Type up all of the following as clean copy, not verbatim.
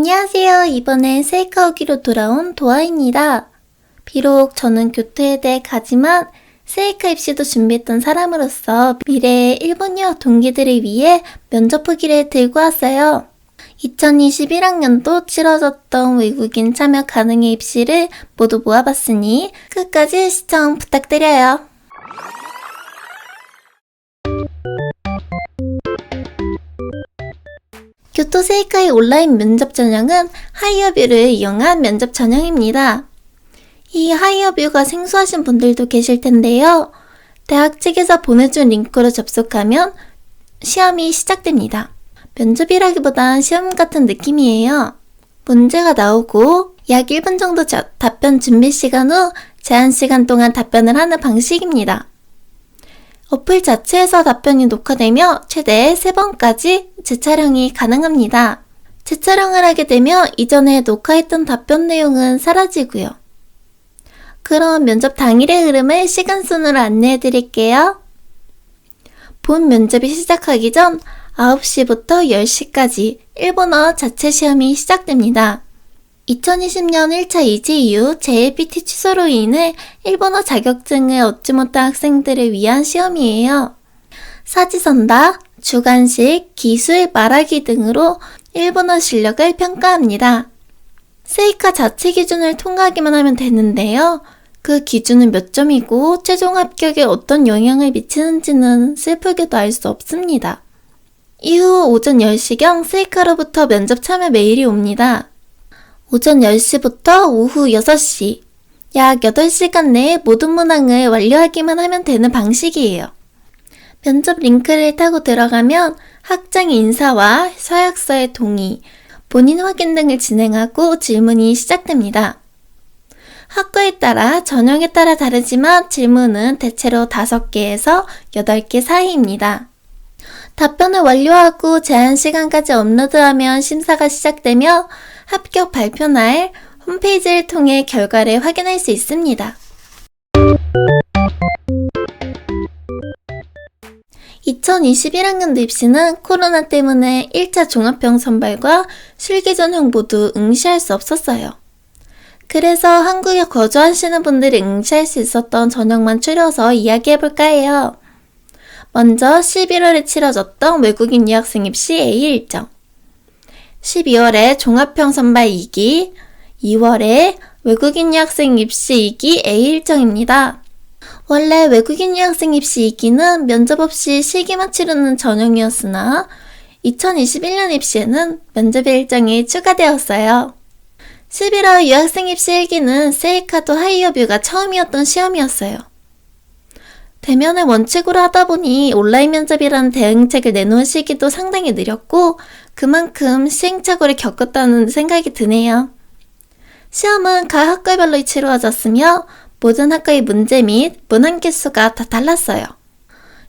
안녕하세요. 이번엔 셀카 오기로 돌아온 도아입니다. 비록 저는 교토에대 가지만 셀카 입시도 준비했던 사람으로서 미래의 일본 유학 동기들을 위해 면접 후기를 들고 왔어요. 2021학년도 치러졌던 외국인 참여 가능의 입시를 모두 모아봤으니 끝까지 시청 부탁드려요. 교토 세이카의 온라인 면접 전형은 하이어뷰를 이용한 면접 전형입니다. 이 하이어뷰가 생소하신 분들도 계실 텐데요. 대학 측에서 보내준 링크로 접속하면 시험이 시작됩니다. 면접이라기보단 시험 같은 느낌이에요. 문제가 나오고 약 1분 정도 답변 준비 시간 후 제한 시간 동안 답변을 하는 방식입니다. 어플 자체에서 답변이 녹화되며 최대 3번까지 재촬영이 가능합니다. 재촬영을 하게 되면 이전에 녹화했던 답변 내용은 사라지고요. 그럼 면접 당일의 흐름을 시간 순으로 안내해 드릴게요. 본 면접이 시작하기 전 9시부터 10시까지 일본어 자체 시험이 시작됩니다. 2020년 1차 이지 이후 JLPT 취소로 인해 일본어 자격증을 얻지 못한 학생들을 위한 시험이에요. 사지선다, 주관식, 기술, 말하기 등으로 일본어 실력을 평가합니다. 세이카 자체 기준을 통과하기만 하면 되는데요. 그 기준은 몇 점이고 최종 합격에 어떤 영향을 미치는지는 슬프게도 알 수 없습니다. 이후 오전 10시경 세이카로부터 면접 참여 메일이 옵니다. 오전 10시부터 오후 6시, 약 8시간 내에 모든 문항을 완료하기만 하면 되는 방식이에요. 면접 링크를 타고 들어가면 학장 인사와 서약서의 동의, 본인 확인 등을 진행하고 질문이 시작됩니다. 학과에 따라 전형에 따라 다르지만 질문은 대체로 5개에서 8개 사이입니다. 답변을 완료하고 제한 시간까지 업로드하면 심사가 시작되며 합격 발표날 홈페이지를 통해 결과를 확인할 수 있습니다. 2021학년도 입시는 코로나 때문에 1차 종합형 선발과 실기 전형 모두 응시할 수 없었어요. 그래서 한국에 거주하시는 분들이 응시할 수 있었던 전형만 추려서 이야기해볼까 해요. 먼저 11월에 치러졌던 외국인 유학생 입시 A 일정, 12월에 종합형 선발 2기, 2월에 외국인 유학생 입시 2기 A 일정입니다. 원래 외국인 유학생 입시 2기는 면접 없이 실기만 치르는 전형이었으나 2021년 입시에는 면접 일정이 추가되었어요. 11월 유학생 입시 1기는 세이카도 하이어뷰가 처음이었던 시험이었어요. 대면을 원칙으로 하다 보니 온라인 면접이라는 대응책을 내놓은 시기도 상당히 느렸고 그만큼 시행착오를 겪었다는 생각이 드네요. 시험은 각 학과별로 치루어졌으며 모든 학과의 문제 및 문항 개수가 다 달랐어요.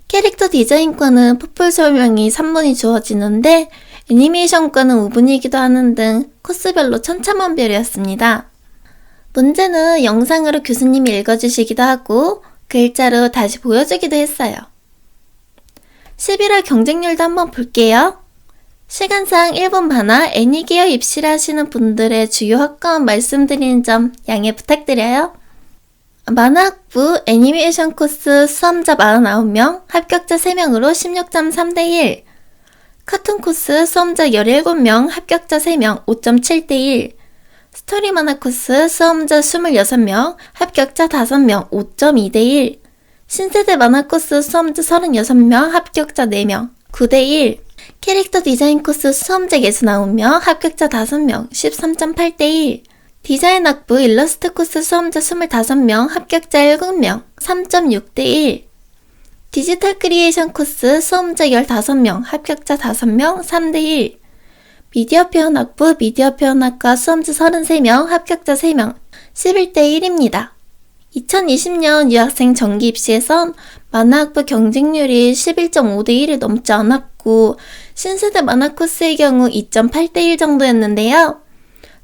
캐릭터 디자인과는 포플 설명이 3분이 주어지는데 애니메이션과는 5분이기도 하는 등 코스별로 천차만별이었습니다. 문제는 영상으로 교수님이 읽어주시기도 하고 글자로 다시 보여주기도 했어요. 11월 경쟁률도 한번 볼게요. 시간상 1분 반화 애니계열 입시를 하시는 분들의 주요 학과만 말씀드리는 점 양해 부탁드려요. 만화학부 애니메이션 코스 수험자 49명, 합격자 3명으로 16.3대1. 카툰 코스 수험자 17명, 합격자 3명, 5.7대1. 스토리 만화 코스 수험자 26명, 합격자 5명, 5.2대1. 신세대 만화 코스 수험자 36명, 합격자 4명, 9대1. 캐릭터 디자인 코스 수험자 69명, 합격자 5명, 13.8대1. 디자인 학부 일러스트 코스 수험자 25명, 합격자 7명, 3.6대1. 디지털 크리에이션 코스 수험자 15명, 합격자 5명, 3대1. 미디어 표현 학부 미디어 표현학과 수험자 33명, 합격자 3명, 11대1입니다. 2020년 유학생 정기 입시에선 만화학부 경쟁률이 11.5대1을 넘지 않았고 신세대 만화 코스의 경우 2.8대1 정도였는데요.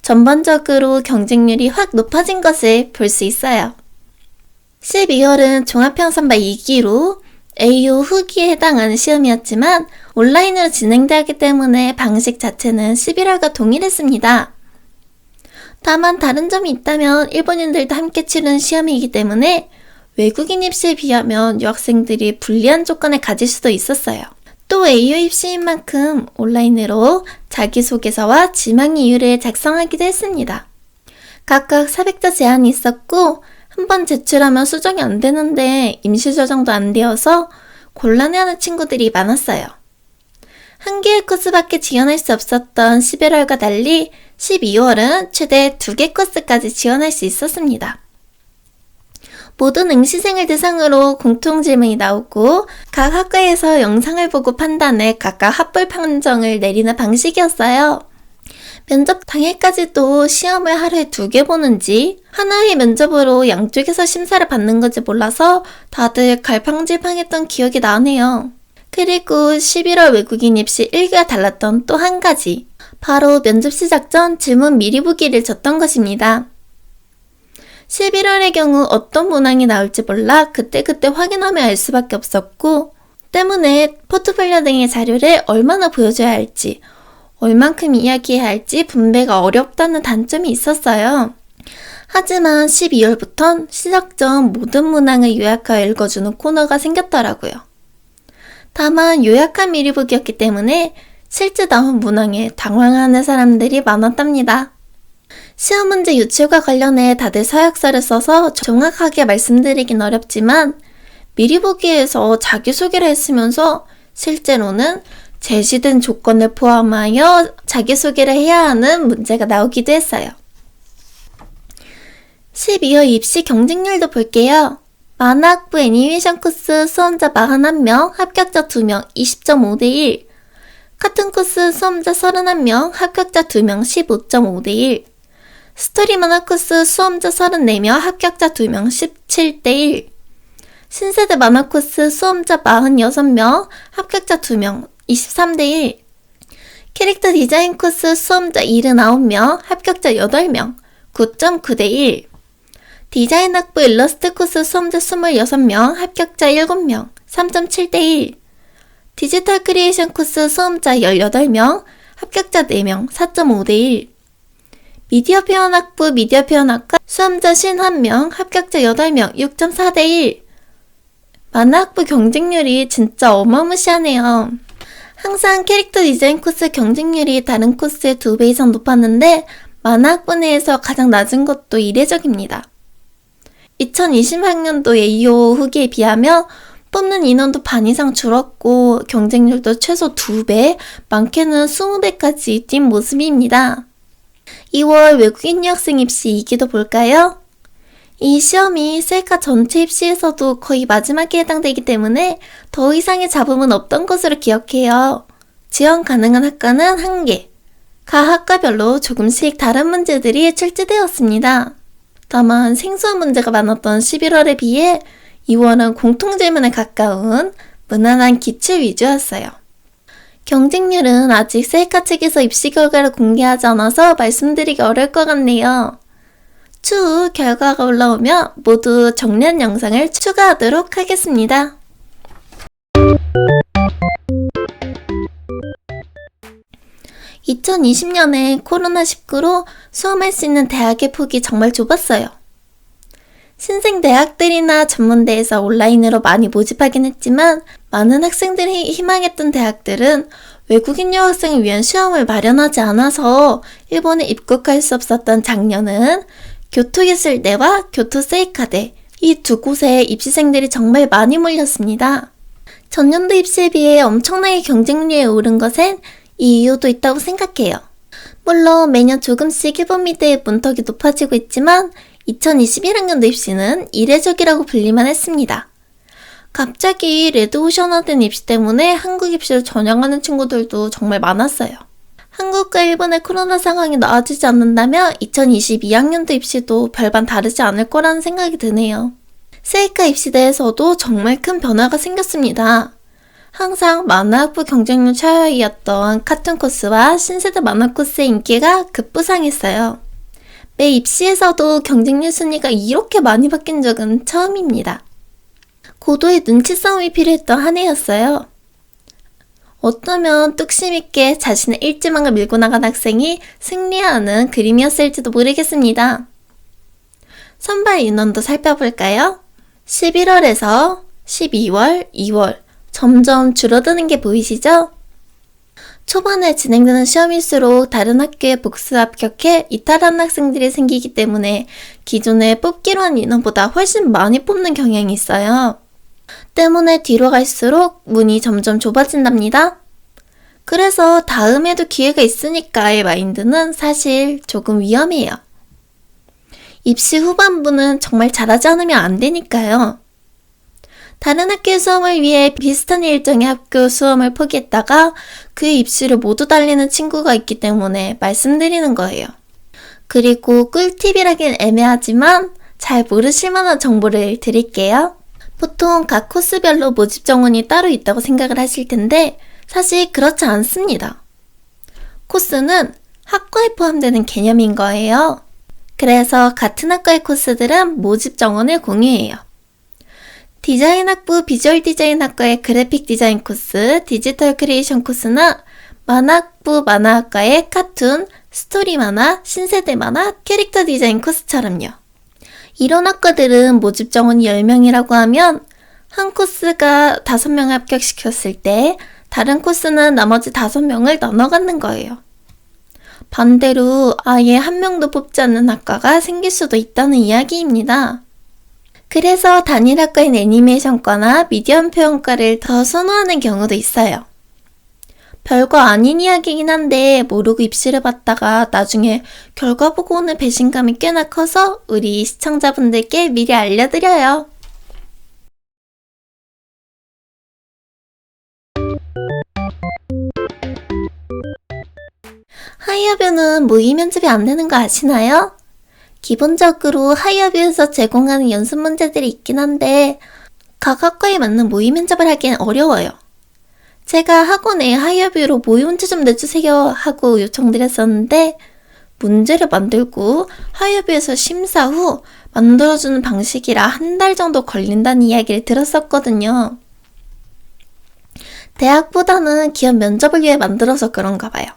전반적으로 경쟁률이 확 높아진 것을 볼 수 있어요. 12월은 종합형 선발 2기로 AU 후기에 해당하는 시험이었지만 온라인으로 진행되었기 때문에 방식 자체는 11월과 동일했습니다. 다만 다른 점이 있다면 일본인들도 함께 치르는 시험이기 때문에 외국인 입시에 비하면 유학생들이 불리한 조건을 가질 수도 있었어요. 또 AU 입시인 만큼 온라인으로 자기소개서와 지망 이유를 작성하기도 했습니다. 각각 400자 제한이 있었고 한 번 제출하면 수정이 안 되는데 임시 조정도 안 되어서 곤란해하는 친구들이 많았어요. 한 개의 코스밖에 지원할 수 없었던 11월과 달리 12월은 최대 2개 코스까지 지원할 수 있었습니다. 모든 응시생을 대상으로 공통 질문이 나오고 각 학과에서 영상을 보고 판단해 각각 합불 판정을 내리는 방식이었어요. 면접 당일까지도 시험을 하루에 2개 보는지 하나의 면접으로 양쪽에서 심사를 받는 건지 몰라서 다들 갈팡질팡했던 기억이 나네요. 그리고 11월 외국인 입시 1기가 달랐던 또 한 가지, 바로 면접 시작 전 질문 미리 보기를 줬던 것입니다. 11월의 경우 어떤 문항이 나올지 몰라 그때그때 확인하며 알 수밖에 없었고 때문에 포트폴리오 등의 자료를 얼마나 보여줘야 할지, 얼만큼 이야기해야 할지 분배가 어렵다는 단점이 있었어요. 하지만 12월부턴 시작 전 모든 문항을 요약하여 읽어주는 코너가 생겼더라고요. 다만 요약한 미리 보기였기 때문에 실제 나온 문항에 당황하는 사람들이 많았답니다. 시험 문제 유출과 관련해 다들 서약서를 써서 정확하게 말씀드리긴 어렵지만 미리 보기에서 자기소개를 했으면서 실제로는 제시된 조건을 포함하여 자기소개를 해야 하는 문제가 나오기도 했어요. 12월 입시 경쟁률도 볼게요. 만화학부 애니메이션 코스 수험자 41명, 합격자 2명, 20.5대1. 카툰 코스 수험자 31명, 합격자 2명, 15.5대1. 스토리 만화 코스 수험자 34명, 합격자 2명, 17대1. 신세대 만화 코스 수험자 46명, 합격자 2명, 23대1. 캐릭터 디자인 코스 수험자 79명, 합격자 8명, 9.9대1. 디자인 학부 일러스트 코스 수험자 26명, 합격자 7명, 3.7대1. 디지털 크리에이션 코스 수험자 18명, 합격자 4명, 4.5대1. 미디어 표현 학부 미디어 표현학과 수험자 51명, 합격자 8명, 6.4대1. 만화학부 경쟁률이 진짜 어마무시하네요. 항상 캐릭터 디자인 코스 경쟁률이 다른 코스의 2배 이상 높았는데 만화학부 내에서 가장 낮은 것도 이례적입니다. 2020학년도 AO 후기에 비하면 뽑는 인원도 반 이상 줄었고 경쟁률도 최소 2배, 많게는 20배까지 뛴 모습입니다. 2월 외국인 유학생 입시 2기도 볼까요? 이 시험이 셀카 전체 입시에서도 거의 마지막에 해당되기 때문에 더 이상의 잡음은 없던 것으로 기억해요. 지원 가능한 학과는 1개. 각 학과별로 조금씩 다른 문제들이 출제되었습니다. 다만 생소한 문제가 많았던 11월에 비해 2월은 공통질문에 가까운 무난한 기출 위주였어요. 경쟁률은 아직 셀카 측에서 입시 결과를 공개하지 않아서 말씀드리기 어려울 것 같네요. 추후 결과가 올라오면 모두 정리한 영상을 추가하도록 하겠습니다. (2020년에) 코로나19로 수험할 수 있는 대학의 폭이 정말 좁았어요. 신생 대학들이나 전문대에서 온라인으로 많이 모집하긴 했지만 많은 학생들이 희망했던 대학들은 외국인 유학생을 위한 시험을 마련하지 않아서 일본에 입국할 수 없었던 작년은 교토예술대와 교토세이카대 이 두 곳에 입시생들이 정말 많이 몰렸습니다. 전년도 입시에 비해 엄청나게 경쟁률에 오른 것엔 이 이유도 있다고 생각해요. 물론 매년 조금씩 일본 미대의 문턱이 높아지고 있지만 2021학년도 입시는 이례적이라고 불리만 했습니다. 갑자기 레드오션화된 입시 때문에 한국 입시를 전향하는 친구들도 정말 많았어요. 한국과 일본의 코로나 상황이 나아지지 않는다면 2022학년도 입시도 별반 다르지 않을 거라는 생각이 드네요. 세이카 입시대에서도 정말 큰 변화가 생겼습니다. 항상 만화학부 경쟁률 최하위였던 카툰 코스와 신세대 만화 코스의 인기가 급부상했어요. 매 입시에서도 경쟁률 순위가 이렇게 많이 바뀐 적은 처음입니다. 고도의 눈치 싸움이 필요했던 한 해였어요. 어쩌면 뚝심 있게 자신의 일지망을 밀고 나간 학생이 승리하는 그림이었을지도 모르겠습니다. 선발 인원도 살펴볼까요? 11월에서 12월, 2월 점점 줄어드는 게 보이시죠? 초반에 진행되는 시험일수록 다른 학교에 복수 합격해 이탈하는 학생들이 생기기 때문에 기존에 뽑기로 한 인원보다 훨씬 많이 뽑는 경향이 있어요. 때문에 뒤로 갈수록 문이 점점 좁아진답니다. 그래서 다음에도 기회가 있으니까의 마인드는 사실 조금 위험해요. 입시 후반부는 정말 잘하지 않으면 안 되니까요. 다른 학교의 수험을 위해 비슷한 일정의 학교 수험을 포기했다가 그의 입시를 모두 달리는 친구가 있기 때문에 말씀드리는 거예요. 그리고 꿀팁이라긴 애매하지만 잘 모르실 만한 정보를 드릴게요. 보통 각 코스별로 모집 정원이 따로 있다고 생각을 하실 텐데 사실 그렇지 않습니다. 코스는 학과에 포함되는 개념인 거예요. 그래서 같은 학과의 코스들은 모집 정원을 공유해요. 디자인학부 비주얼 디자인학과의 그래픽 디자인 코스, 디지털 크리에이션 코스나 만화학부 만화학과의 카툰, 스토리 만화, 신세대 만화, 캐릭터 디자인 코스처럼요. 이런 학과들은 모집 정원이 10명이라고 하면 한 코스가 5명 합격시켰을 때 다른 코스는 나머지 5명을 나눠 갖는 거예요. 반대로 아예 한 명도 뽑지 않는 학과가 생길 수도 있다는 이야기입니다. 그래서 단일학과인 애니메이션과나 미디엄 표현과를 더 선호하는 경우도 있어요. 별거 아닌 이야기이긴 한데 모르고 입시를 봤다가 나중에 결과 보고 오는 배신감이 꽤나 커서 우리 시청자분들께 미리 알려드려요. 하이어뷰는 모의 면접이 안 되는 거 아시나요? 기본적으로 하이어뷰에서 제공하는 연습 문제들이 있긴 한데 각 학과에 맞는 모의 면접을 하기엔 어려워요. 제가 학원에 하이어뷰로 모의 문제 좀 내주세요 하고 요청드렸었는데 문제를 만들고 하이어뷰에서 심사 후 만들어주는 방식이라 한 달 정도 걸린다는 이야기를 들었었거든요. 대학보다는 기업 면접을 위해 만들어서 그런가 봐요.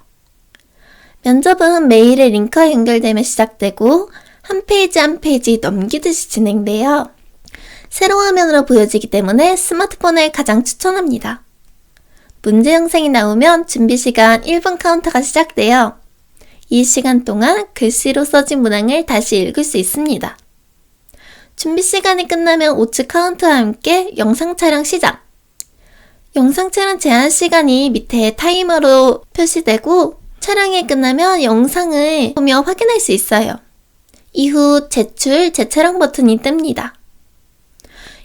면접은 메일에 링크가 연결되면 시작되고 한 페이지 한 페이지 넘기듯이 진행돼요. 세로 화면으로 보여지기 때문에 스마트폰을 가장 추천합니다. 문제 영상이 나오면 준비 시간 1분 카운터가 시작돼요. 이 시간 동안 글씨로 써진 문항을 다시 읽을 수 있습니다. 준비 시간이 끝나면 우측 카운트와 함께 영상 촬영 시작! 영상 촬영 제한 시간이 밑에 타이머로 표시되고 촬영이 끝나면 영상을 보며 확인할 수 있어요. 이후 제출, 재촬영 버튼이 뜹니다.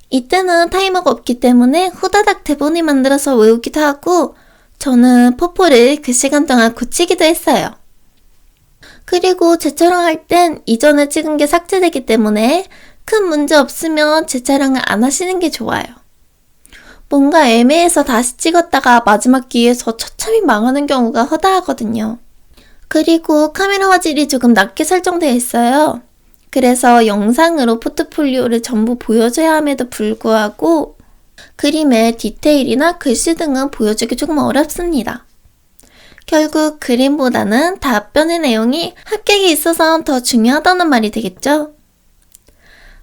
이때는 타이머가 없기 때문에 후다닥 대본을 만들어서 외우기도 하고 저는 포포를 그 시간 동안 고치기도 했어요. 그리고 재촬영할 땐 이전에 찍은 게 삭제되기 때문에 큰 문제 없으면 재촬영을 안 하시는 게 좋아요. 뭔가 애매해서 다시 찍었다가 마지막 기회에서 처참히 망하는 경우가 허다하거든요. 그리고 카메라 화질이 조금 낮게 설정되어 있어요. 그래서 영상으로 포트폴리오를 전부 보여줘야 함에도 불구하고 그림의 디테일이나 글씨 등은 보여주기 조금 어렵습니다. 결국 그림보다는 답변의 내용이 합격에 있어서 더 중요하다는 말이 되겠죠?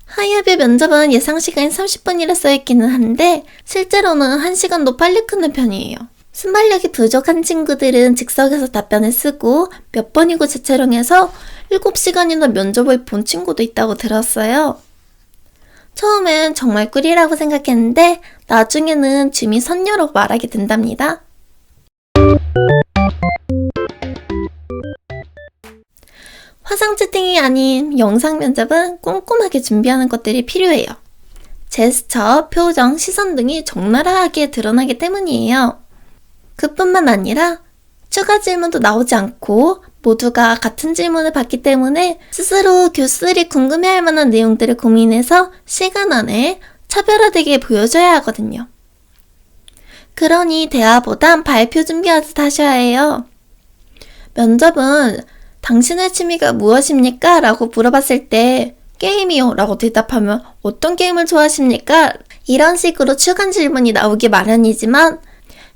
하이어뷰 면접은 예상 시간이 30분이라 써있기는 한데 실제로는 1시간도 빨리 끝는 편이에요. 순발력이 부족한 친구들은 즉석에서 답변을 쓰고 몇 번이고 재촬영해서 7시간이나 면접을 본 친구도 있다고 들었어요. 처음엔 정말 꿀이라고 생각했는데 나중에는 줌이 선녀로 말하게 된답니다. 화상 채팅이 아닌 영상 면접은 꼼꼼하게 준비하는 것들이 필요해요. 제스처, 표정, 시선 등이 적나라하게 드러나기 때문이에요. 그뿐만 아니라 추가 질문도 나오지 않고 모두가 같은 질문을 받기 때문에 스스로 교수들이 궁금해할 만한 내용들을 고민해서 시간 안에 차별화되게 보여줘야 하거든요. 그러니 대화보단 발표 준비하듯 하셔야 해요. 면접은 당신의 취미가 무엇입니까? 라고 물어봤을 때 게임이요 라고 대답하면 어떤 게임을 좋아하십니까? 이런 식으로 추가 질문이 나오기 마련이지만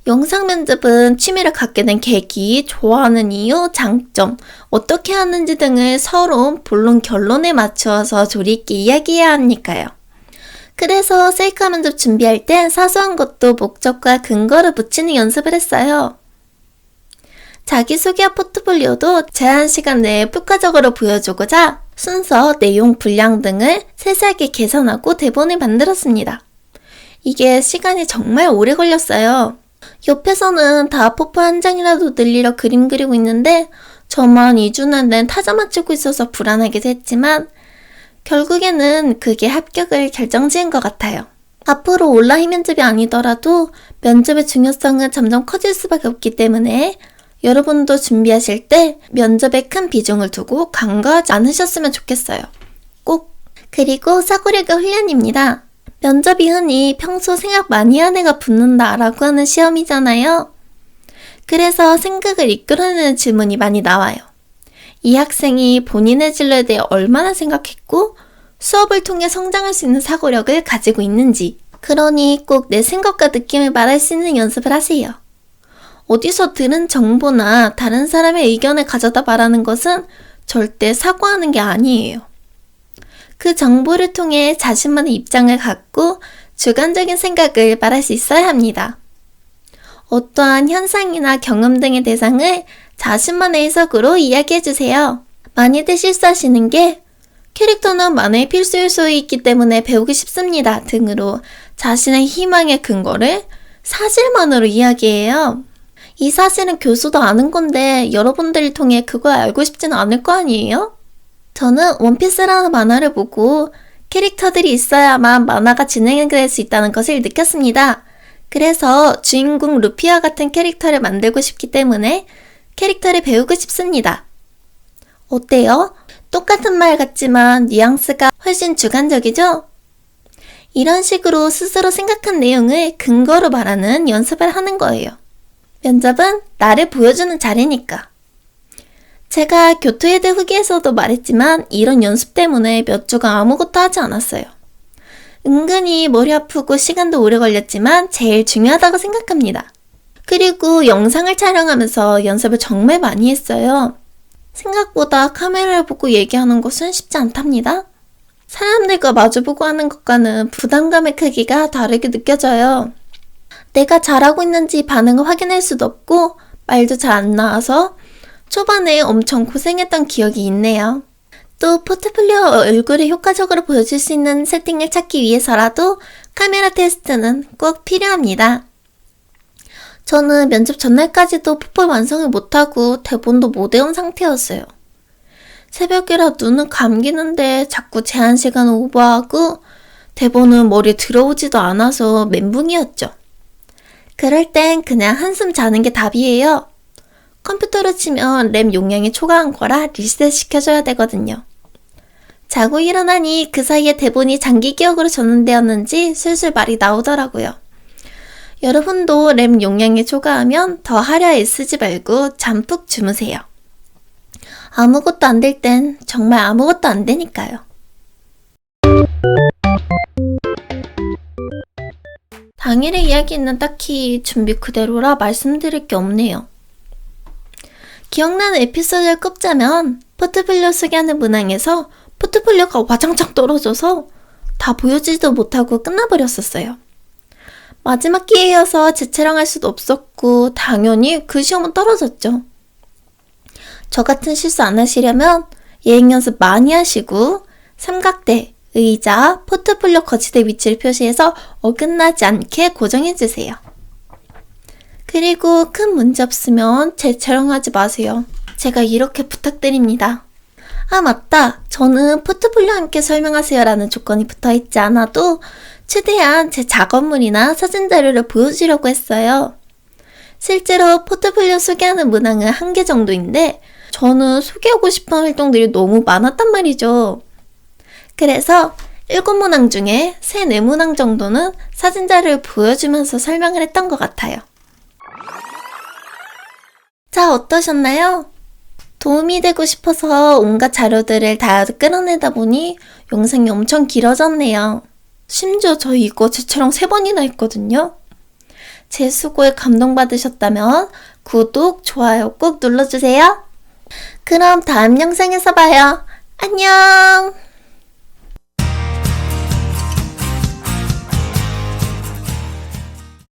영상 면접은 취미를 갖게 된 계기, 좋아하는 이유, 장점, 어떻게 하는지 등을 서로 본론 결론에 맞추어서 조리 있게 이야기해야 하니까요. 그래서 셀카 면접 준비할 땐 사소한 것도 목적과 근거를 붙이는 연습을 했어요. 자기소개와 포트폴리오도 제한 시간 내에 효과적으로 보여주고자 순서, 내용, 분량 등을 세세하게 계산하고 대본을 만들었습니다. 이게 시간이 정말 오래 걸렸어요. 옆에서는 다 포포 한 장이라도 늘리려 그림 그리고 있는데 저만 2주나 낸 타자 맞추고 있어서 불안하기도 했지만 결국에는 그게 합격을 결정지은 것 같아요. 앞으로 온라인 면접이 아니더라도 면접의 중요성은 점점 커질 수밖에 없기 때문에 여러분도 준비하실 때 면접에 큰 비중을 두고 간과하지 않으셨으면 좋겠어요. 꼭! 그리고 사고력의 훈련입니다. 면접이 흔히 평소 생각 많이 한 애가 붙는다 라고 하는 시험이잖아요. 그래서 생각을 이끌어내는 질문이 많이 나와요. 이 학생이 본인의 진로에 대해 얼마나 생각했고 수업을 통해 성장할 수 있는 사고력을 가지고 있는지, 그러니 꼭 내 생각과 느낌을 말할 수 있는 연습을 하세요. 어디서 들은 정보나 다른 사람의 의견을 가져다 말하는 것은 절대 사고하는 게 아니에요. 그 정보를 통해 자신만의 입장을 갖고 주관적인 생각을 말할 수 있어야 합니다. 어떠한 현상이나 경험 등의 대상을 자신만의 해석으로 이야기해주세요. 많이들 실수하시는 게 캐릭터는 만화의 필수 요소에 있기 때문에 배우기 쉽습니다 등으로 자신의 희망의 근거를 사실만으로 이야기해요. 이 사실은 교수도 아는 건데 여러분들을 통해 그걸 알고 싶지는 않을 거 아니에요? 저는 원피스라는 만화를 보고 캐릭터들이 있어야만 만화가 진행될 수 있다는 것을 느꼈습니다. 그래서 주인공 루피와 같은 캐릭터를 만들고 싶기 때문에 캐릭터를 배우고 싶습니다. 어때요? 똑같은 말 같지만 뉘앙스가 훨씬 주관적이죠? 이런 식으로 스스로 생각한 내용을 근거로 말하는 연습을 하는 거예요. 면접은 나를 보여주는 자리니까. 제가 교토헤드 후기에서도 말했지만 이런 연습 때문에 몇 주간 아무것도 하지 않았어요. 은근히 머리 아프고 시간도 오래 걸렸지만 제일 중요하다고 생각합니다. 그리고 영상을 촬영하면서 연습을 정말 많이 했어요. 생각보다 카메라를 보고 얘기하는 것은 쉽지 않답니다. 사람들과 마주보고 하는 것과는 부담감의 크기가 다르게 느껴져요. 내가 잘하고 있는지 반응을 확인할 수도 없고 말도 잘 안 나와서 초반에 엄청 고생했던 기억이 있네요. 또 포트폴리오 얼굴을 효과적으로 보여줄 수 있는 세팅을 찾기 위해서라도 카메라 테스트는 꼭 필요합니다. 저는 면접 전날까지도 포폴 완성을 못하고 대본도 못 외운 상태였어요. 새벽이라 눈은 감기는데 자꾸 제한 시간 오버하고 대본은 머리에 들어오지도 않아서 멘붕이었죠. 그럴 땐 그냥 한숨 자는 게 답이에요. 컴퓨터로 치면 램 용량이 초과한 거라 리셋 시켜줘야 되거든요. 자고 일어나니 그 사이에 대본이 장기 기억으로 전환되었는지 슬슬 말이 나오더라고요. 여러분도 램 용량이 초과하면 더 하려 애쓰지 말고 잠 푹 주무세요. 아무것도 안 될 땐 정말 아무것도 안 되니까요. 당일의 이야기는 딱히 준비 그대로라 말씀드릴 게 없네요. 기억나는 에피소드를 꼽자면 포트폴리오 소개하는 문항에서 포트폴리오가 와장창 떨어져서 다 보여주지도 못하고 끝나버렸었어요. 마지막 기회여서 재촬영할 수도 없었고 당연히 그 시험은 떨어졌죠. 저 같은 실수 안 하시려면 예행 연습 많이 하시고 삼각대, 의자, 포트폴리오 거치대 위치를 표시해서 어긋나지 않게 고정해주세요. 그리고 큰 문제 없으면 재촬영하지 마세요. 제가 이렇게 부탁드립니다. 아 맞다. 저는 포트폴리오와 함께 설명하세요 라는 조건이 붙어있지 않아도 최대한 제 작업물이나 사진 자료를 보여주려고 했어요. 실제로 포트폴리오 소개하는 문항은 1개 정도인데 저는 소개하고 싶은 활동들이 너무 많았단 말이죠. 그래서 7문항 중에 3, 4문항 정도는 사진 자료를 보여주면서 설명을 했던 것 같아요. 자, 어떠셨나요? 도움이 되고 싶어서 온갖 자료들을 다 끌어내다 보니 영상이 엄청 길어졌네요. 심지어 저 이거 제 촬영 3번이나 했거든요. 제 수고에 감동받으셨다면 구독, 좋아요 꼭 눌러주세요. 그럼 다음 영상에서 봐요. 안녕!